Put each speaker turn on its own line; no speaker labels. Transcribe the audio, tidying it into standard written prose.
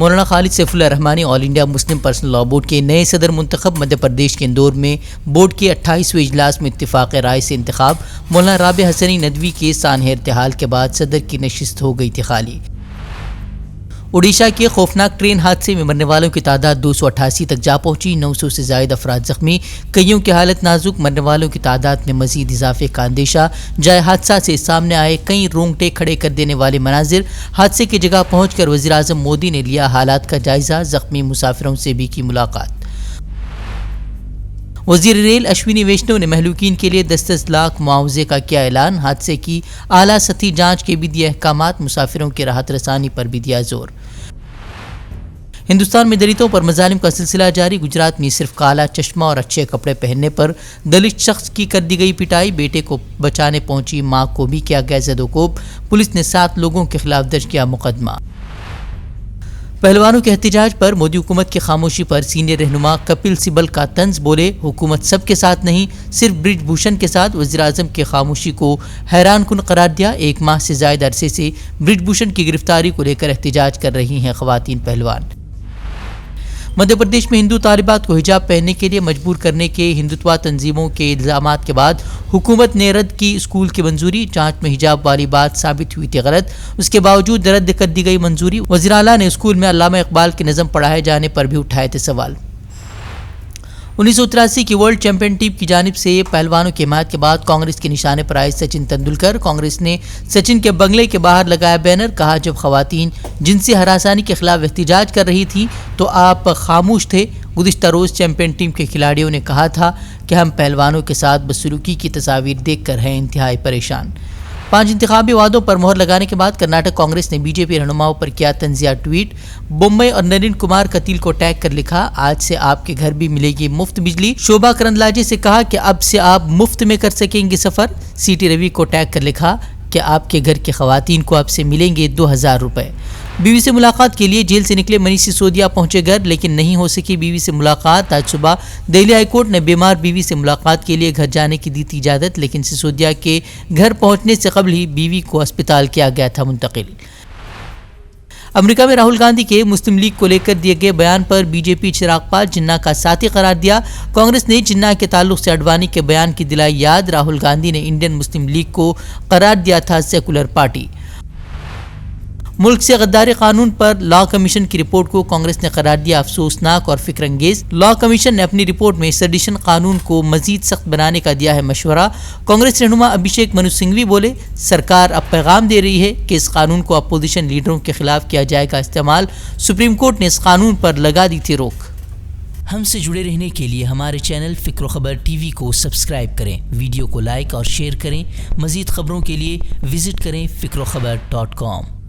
مولانا Khalid Saifullah Rahmani All India Muslim personal law board کے نئے صدر منتخب۔ مدھیہ پردیش کے اندور میں بورڈ کے 28ویں اجلاس میں اتفاق رائے سے انتخاب۔ مولانا رابع حسنی ندوی کے سانحہ ارتحال کے بعد صدر کی نشست ہو گئی تھی خالی۔ اڈیشہ کے خوفناک ٹرین حادثے میں مرنے والوں کی تعداد 288 تک جا پہنچی۔ 900 سے زائد افراد زخمی، کئیوں کی حالت نازک۔ مرنے والوں کی تعداد میں مزید اضافے کا اندیشہ۔ جائے حادثہ سے سامنے آئے کئی رونگٹے کھڑے کر دینے والے مناظر۔ حادثے کی جگہ پہنچ کر وزیر اعظم مودی نے لیا حالات کا جائزہ، زخمی مسافروں سے بھی کی ملاقات۔ وزیر ریل اشونی ویشنو نے مہلوکین کے لیے 10 لاکھ معاوضے کا کیا اعلان۔ حادثے کی اعلیٰ سطحی جانچ کے بھی دیے احکامات، مسافروں کی راحت رسانی پر بھی دیا زور۔ ہندوستان میں دلتوں پر مظالم کا سلسلہ جاری۔ گجرات میں صرف کالا چشمہ اور اچھے کپڑے پہننے پر دلت شخص کی کر دی گئی پٹائی۔ بیٹے کو بچانے پہنچی ماں کو بھی کیا گیا زد و کوب۔ پولیس نے 7 لوگوں کے خلاف درج کیا مقدمہ۔ پہلوانوں کے احتجاج پر مودی حکومت کی خاموشی پر سینئر رہنما کپل سبل کا طنز، بولے حکومت سب کے ساتھ نہیں، صرف برج بھوشن کے ساتھ۔ وزیر اعظم کی خاموشی کو حیران کن قرار دیا۔ 1 ماہ سے زائد عرصے سے برج بھوشن کی گرفتاری کو لے کر احتجاج کر رہی ہیں خواتین پہلوان۔ مدھیہ پردیش میں ہندو طالبات کو حجاب پہننے کے لیے مجبور کرنے کے ہندوتوا تنظیموں کے الزامات کے بعد حکومت نے رد کی اسکول کی منظوری۔ جانچ میں حجاب والی بات ثابت ہوئی تھی غلط، اس کے باوجود رد کر دی گئی منظوری۔ وزیر اعلیٰ نے اسکول میں علامہ اقبال کے نظم پڑھائے جانے پر بھی اٹھائے تھے سوال۔ 1983 کی ورلڈ چیمپئن ٹیم کی جانب سے پہلوانوں کی حمایت کے بعد کانگریس کے نشانے پر آئے سچن تندولکر۔ کانگریس نے سچن کے بنگلے کے باہر لگایا بینر، کہا جب خواتین جنسی ہراسانی کے خلاف احتجاج کر رہی تھیں تو آپ خاموش تھے۔ گزشتہ روز چیمپئن ٹیم کے کھلاڑیوں نے کہا تھا کہ ہم پہلوانوں کے ساتھ بدسلوکی کی تصاویر دیکھ کر ہیں انتہائی پریشان۔ 5 انتخابی وعدوں پر مہر لگانے کے بعد کرناٹک کانگریس نے بی جے پی رہنماؤں پر کیا طنزیہ ٹویٹ۔ بمبئی اور نرین کمار کتیل کو ٹیگ کر لکھا آج سے آپ کے گھر بھی ملے گی مفت بجلی۔ شوبھا کرندلاجے سے کہا کہ اب سے آپ مفت میں کر سکیں گے سفر۔ سی ٹی روی کو ٹیگ کر لکھا کہ آپ کے گھر کی خواتین کو اب سے ملیں گے 2000 روپے۔ بیوی سے ملاقات کے لیے جیل سے نکلے منیش سسودیا پہنچے گھر، لیکن نہیں ہو سکی بیوی سے ملاقات۔ آج صبح دہلی ہائی کورٹ نے بیمار بیوی سے ملاقات کے لیے گھر جانے کی دی تھی اجازت، لیکن سسودیا کے گھر پہنچنے سے قبل ہی بیوی کو اسپتال کیا گیا تھا منتقل۔ امریکہ میں راہل گاندھی کے مسلم لیگ کو لے کر دیے گئے بیان پر بی جے پی چراغ پال جناح کا ساتھی قرار دیا۔ کانگریس نے جناح کے تعلق سے اڈوانی کے بیان کی دلائی یاد۔ راہل گاندھی نے انڈین مسلم لیگ کو قرار دیا تھا سیکولر پارٹی۔ ملک سے غداری قانون پر لاء کمیشن کی رپورٹ کو کانگریس نے قرار دیا افسوسناک اور فکر انگیز۔ لاء کمیشن نے اپنی رپورٹ میں سیڈیشن قانون کو مزید سخت بنانے کا دیا ہے مشورہ۔ کانگریس رہنما ابھیشیک منو سنگھوی بولے سرکار اب پیغام دے رہی ہے کہ اس قانون کو اپوزیشن لیڈروں کے خلاف کیا جائے گا استعمال۔ سپریم کورٹ نے اس قانون پر لگا دی تھی روک۔ ہم سے جڑے رہنے کے لیے ہمارے چینل فکر و خبر ٹی وی کو سبسکرائب کریں، ویڈیو کو لائک اور شیئر کریں۔ مزید خبروں کے لیے وزٹ کریں فکروخبر.com۔